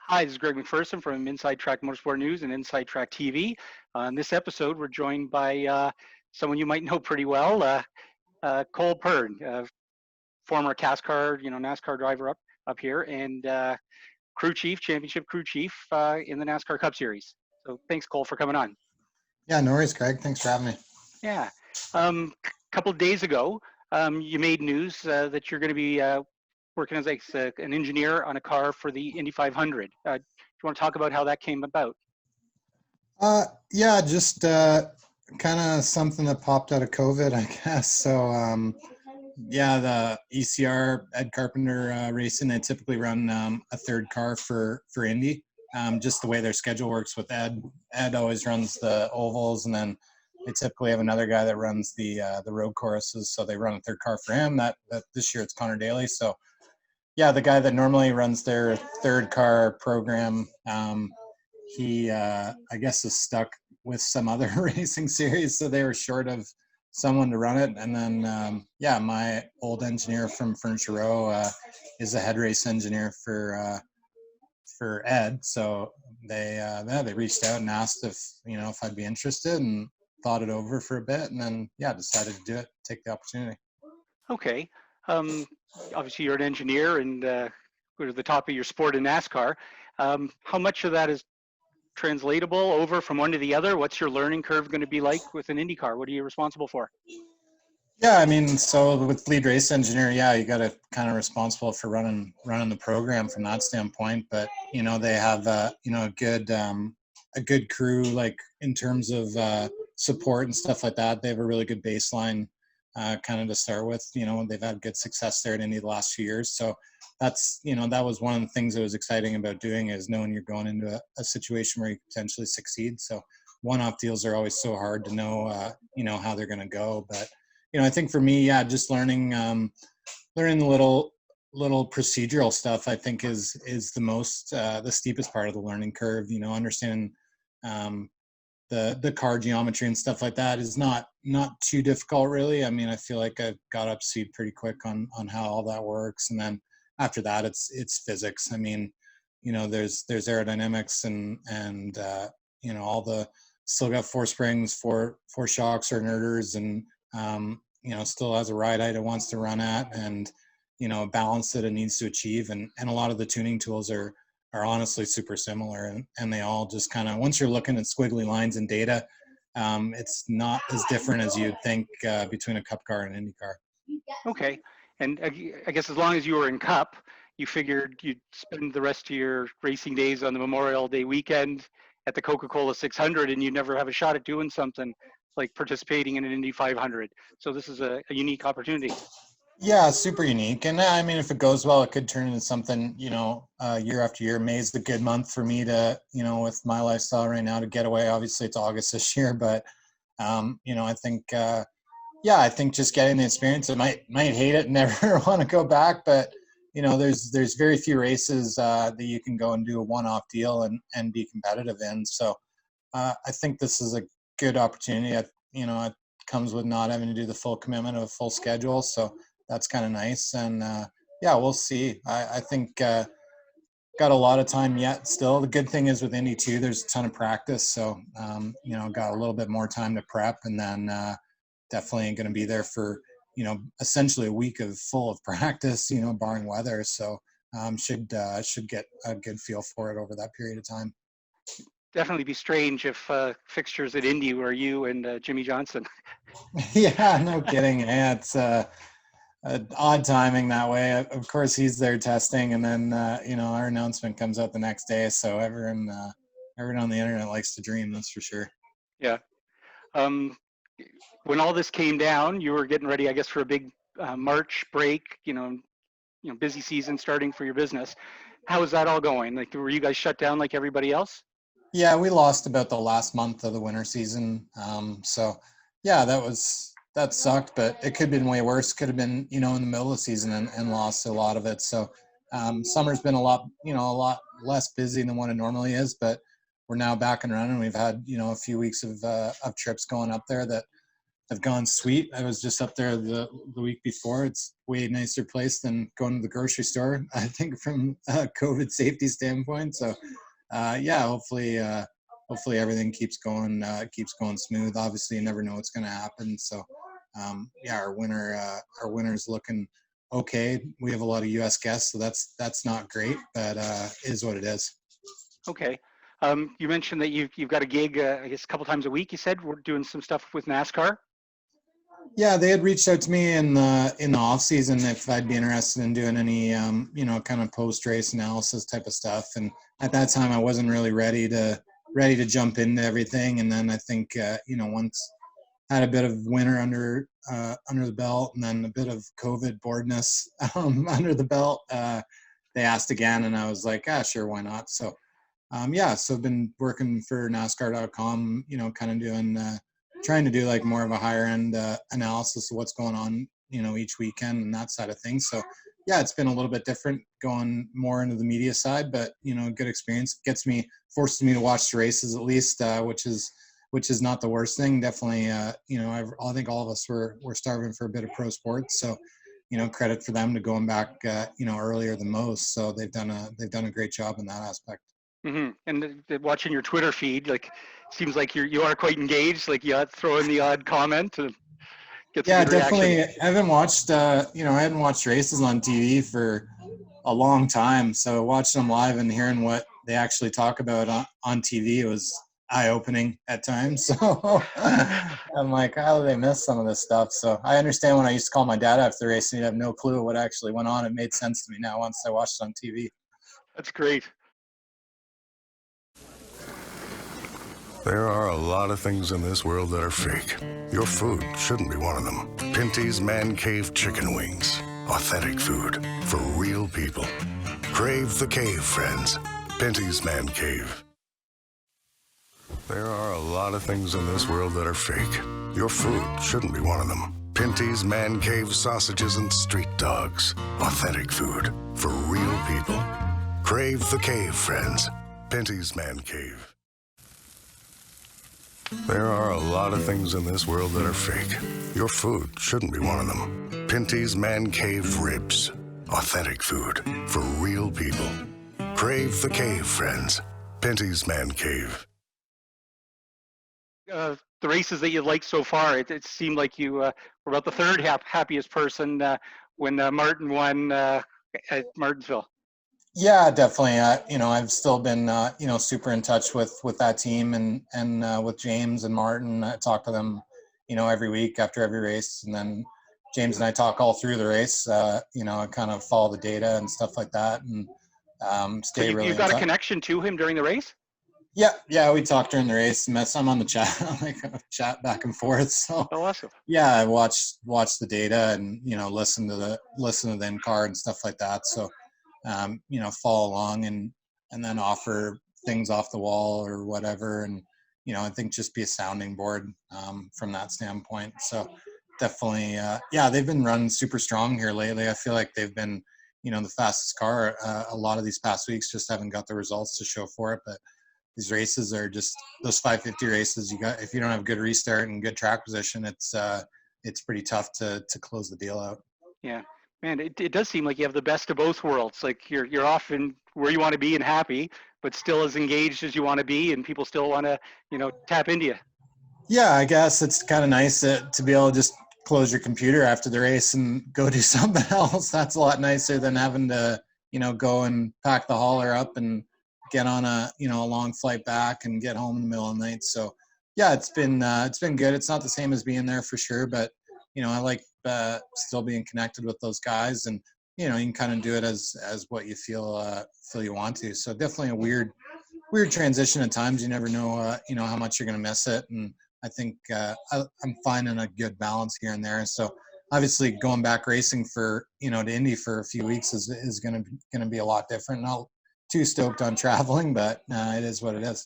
Hi, this is Greg McPherson from Inside Track Motorsport News and Inside Track TV. On this episode, we're joined by someone you might know pretty well, Cole Pearn, former CASCAR, NASCAR driver up here, and crew chief, championship crew chief in the NASCAR Cup Series. So thanks, Cole, for coming on. Yeah, no worries, Greg. Thanks for having me. Yeah. A couple of days ago, you made news that you're going to be working as an engineer on a car for the Indy 500. Do you want to talk about how that came about? Yeah, just kind of something that popped out of COVID, I guess. So, yeah, the ECR, Ed Carpenter Racing, they typically run a third car for Indy. Just the way their schedule works with Ed. Ed always runs the ovals, and then they typically have another guy that runs the road courses. So they run a third car for him. That this year it's Conor Daly. So, yeah, the guy that normally runs their third car program, he I guess is stuck with some other racing series, so they were short of someone to run it. And then yeah, my old engineer from Furniture Row is a head race engineer for Ed, so they reached out and asked if I'd be interested, and thought it over for a bit, and then decided to do it, take the opportunity. Okay. Obviously, you're an engineer, and we're at the top of your sport in NASCAR. How much of that is translatable over from one to the other? What's your learning curve going to be like with an IndyCar? What are you responsible for? Yeah, I mean, so with lead race engineer, you got to kind of responsible for running the program from that standpoint. But they have a good crew, like in terms of support and stuff like that. They have a really good baseline kind of to start with. They've had good success there at Indy the last few years. So that's that was one of the things that was exciting about doing, is knowing you're going into a situation where you potentially succeed. So one-off deals are always so hard to know how they're going to go. But I think for me, just learning the little procedural stuff, I think is the most the steepest part of the learning curve. Understanding the car geometry and stuff like that is not too difficult, really. I mean, I feel like I got up to speed pretty quick on how all that works, and then after that, it's physics. I mean, there's aerodynamics and all the still got four springs, four shocks or inerters, and still has a ride height it wants to run at, and a balance that it needs to achieve, and a lot of the tuning tools are honestly super similar, and they all just kind of, once you're looking at squiggly lines and data, it's not as different as you'd think between a Cup car and an Indy car. Okay. And I guess as long as you were in Cup, you figured you'd spend the rest of your racing days on the Memorial Day weekend at the Coca-Cola 600, and you'd never have a shot at doing something like participating in an Indy 500. So this is a unique opportunity. Yeah, super unique. And I mean, if it goes well, it could turn into something, year after year. May's the good month for me to, with my lifestyle right now, to get away. Obviously it's August this year, but, I think, I think just getting the experience, I might hate it and never want to go back, but, there's very few races that you can go and do a one-off deal and be competitive in. So I think this is a good opportunity. It comes with not having to do the full commitment of a full schedule. So that's kind of nice. And we'll see. I think got a lot of time yet still. The good thing is with Indy 2, there's a ton of practice. So, got a little bit more time to prep, and then definitely going to be there for, essentially a week of full of practice, barring weather. So should get a good feel for it over that period of time. Definitely be strange if fixtures at Indy were you and Jimmy Johnson. Yeah, no kidding. Yeah, it's odd timing that way. Of course, he's there testing, and then our announcement comes out the next day. So everyone on the internet likes to dream. That's for sure. Yeah. When all this came down, you were getting ready, I guess, for a big March break. Busy season starting for your business. How is that all going? Like, were you guys shut down like everybody else? Yeah, we lost about the last month of the winter season. So yeah, that sucked, but it could have been way worse. Could have been, in the middle of the season and lost a lot of it. So summer's been a lot less busy than what it normally is, but we're now back and running. We've had, a few weeks of trips going up there that have gone sweet. I was just up there the week before. It's way nicer place than going to the grocery store, I think, from a COVID safety standpoint. So, yeah, hopefully everything keeps going smooth. Obviously, you never know what's going to happen. So, yeah, our winter's looking okay. We have a lot of U.S. guests, so that's not great, but it is what it is. Okay. You mentioned that you've got a gig, I guess, a couple times a week. You said we're doing some stuff with NASCAR. Yeah, they had reached out to me in the off season if I'd be interested in doing any kind of post race analysis type of stuff. And at that time, I wasn't really ready to jump into everything. And then I think once had a bit of winter under the belt, and then a bit of COVID boredness under the belt, they asked again, and I was like, sure, why not? So so I've been working for NASCAR.com, kind of doing. Trying to do like more of a higher end analysis of what's going on, each weekend and that side of things. So yeah, it's been a little bit different going more into the media side, but good experience. Forces me to watch the races at least, which is not the worst thing. Definitely, I think all of us were starving for a bit of pro sports. So, credit for them to going back, earlier than most. So they've done a great job in that aspect. Mm-hmm. And watching your Twitter feed, like, seems like you are quite engaged. Like, you throw in the odd comment and gets a Yeah, good reaction. definitely. I hadn't watched races on TV for a long time. So watching them live and hearing what they actually talk about on TV was eye-opening at times. So I'm like, how do they miss some of this stuff? So I understand when I used to call my dad after the race and he'd have no clue what actually went on. It made sense to me now once I watched it on TV. That's great. There are a lot of things in this world that are fake. Your food shouldn't be one of them. Pinty's Man Cave Chicken Wings. Authentic food for real people. Crave the cave, friends. Pinty's Man Cave. There are a lot of things in this world that are fake. Your food shouldn't be one of them. Pinty's Man Cave sausages and street dogs. Authentic food for real people. Crave the cave, friends. Pinty's Man Cave. There are a lot of things in this world that are fake. Your food shouldn't be one of them. Pinty's Man Cave Ribs. Authentic food for real people. Crave the cave, friends. Pinty's Man Cave. The races that you liked so far, it seemed like you were about the third happiest person when Martin won at Martinsville. Yeah, definitely. I've still been, super in touch with that team and with James and Martin. I talk to them, every week after every race, and then James and I talk all through the race. I kind of follow the data and stuff like that, and stay really. You got a connection to him during the race? Yeah, we talked during the race. I'm on the chat, chat back and forth. So, awesome. Yeah, I watch the data and listen to the in-car and stuff like that. So. Follow along and then offer things off the wall or whatever. And, I think just be a sounding board from that standpoint. So definitely, they've been running super strong here lately. I feel like they've been, the fastest car a lot of these past weeks, just haven't got the results to show for it. But these races are just those 550 races. If you don't have good restart and good track position, it's pretty tough to close the deal out. Yeah. Man, it does seem like you have the best of both worlds. Like you're often where you want to be and happy, but still as engaged as you want to be, and people still want to, tap into you. Yeah, I guess it's kind of nice to be able to just close your computer after the race and go do something else. That's a lot nicer than having to, go and pack the hauler up and get on a long flight back and get home in the middle of the night. So yeah, it's been good. It's not the same as being there for sure, but I like still being connected with those guys, and you can kind of do it as what you feel you want to. So definitely a weird transition at times. You never know how much you're going to miss it, and I think I'm finding a good balance here and there. So obviously going back racing for to Indy for a few weeks is going to be a lot different. Not too stoked on traveling, but it is what it is.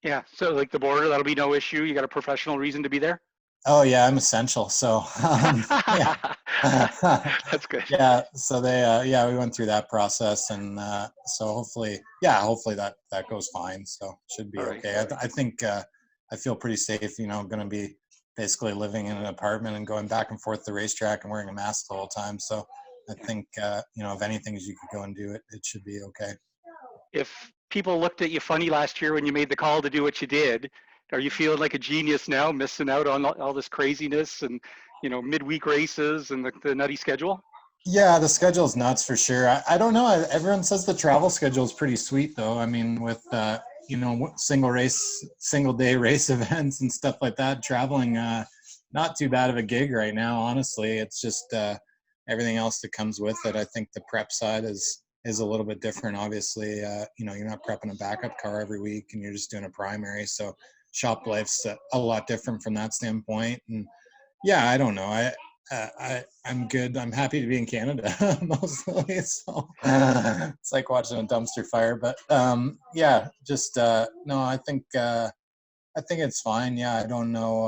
Yeah. So like the border, that'll be no issue. You got a professional reason to be there? Oh yeah, I'm essential. So yeah. That's good. Yeah. So we went through that process, and so hopefully that goes fine. So should be okay. I think I feel pretty safe. Going to be basically living in an apartment and going back and forth to the racetrack and wearing a mask the whole time. So I think, if anything, you could go and do it, it should be okay. If people looked at you funny last year when you made the call to do what you did, are you feeling like a genius now, missing out on all this craziness and, midweek races and the nutty schedule? Yeah, the schedule's nuts for sure. I don't know. Everyone says the travel schedule is pretty sweet, though. I mean, with single day race events and stuff like that, traveling, not too bad of a gig right now. Honestly, it's just everything else that comes with it. I think the prep side is a little bit different. Obviously, you're not prepping a backup car every week, and you're just doing a primary. So shop life's a lot different from that standpoint. And yeah, I don't know. I'm good. I'm happy to be in Canada mostly. So it's like watching a dumpster fire. But yeah, just no. I think it's fine. Yeah, I don't know.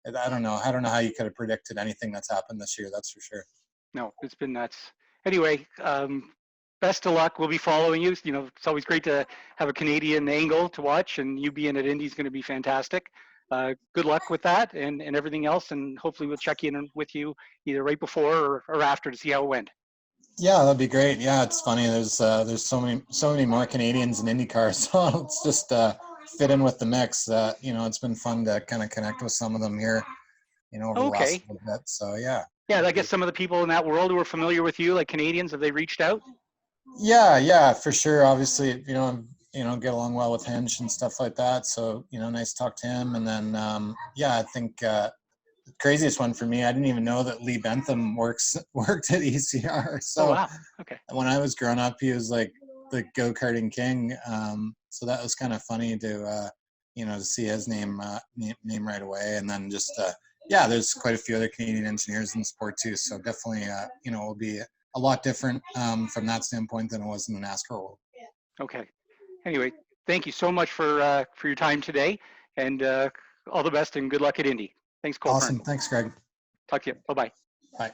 I don't know. I don't know how you could have predicted anything that's happened this year. That's for sure. No, it's been nuts. Anyway, best of luck. We'll be following you. It's always great to have a Canadian angle to watch, and you being at Indy is going to be fantastic. Good luck with that and everything else, and hopefully we'll check in with you either right before or after to see how it went. Yeah, that'd be great. Yeah, it's funny. There's so many more Canadians in IndyCar, so it's just fit in with the mix. It's been fun to kind of connect with some of them here, over the last little bit. So yeah. Yeah, I guess some of the people in that world who are familiar with you, like Canadians, have they reached out? Yeah, for sure. Obviously, get along well with Hinch and stuff like that. So, nice to talk to him. And then, I think the craziest one for me, I didn't even know that Lee Bentham worked at ECR. So wow. Okay. When I was growing up, he was like the go-karting king. So that was kind of funny to see his name right away. And then just, there's quite a few other Canadian engineers in the sport too. So definitely, will be a lot different from that standpoint than it was in the NASCAR world. Okay. Anyway, thank you so much for your time today, and all the best and good luck at Indy. Thanks, Cole Awesome. Pearn. Thanks, Greg. Talk to you. Bye-bye. Bye.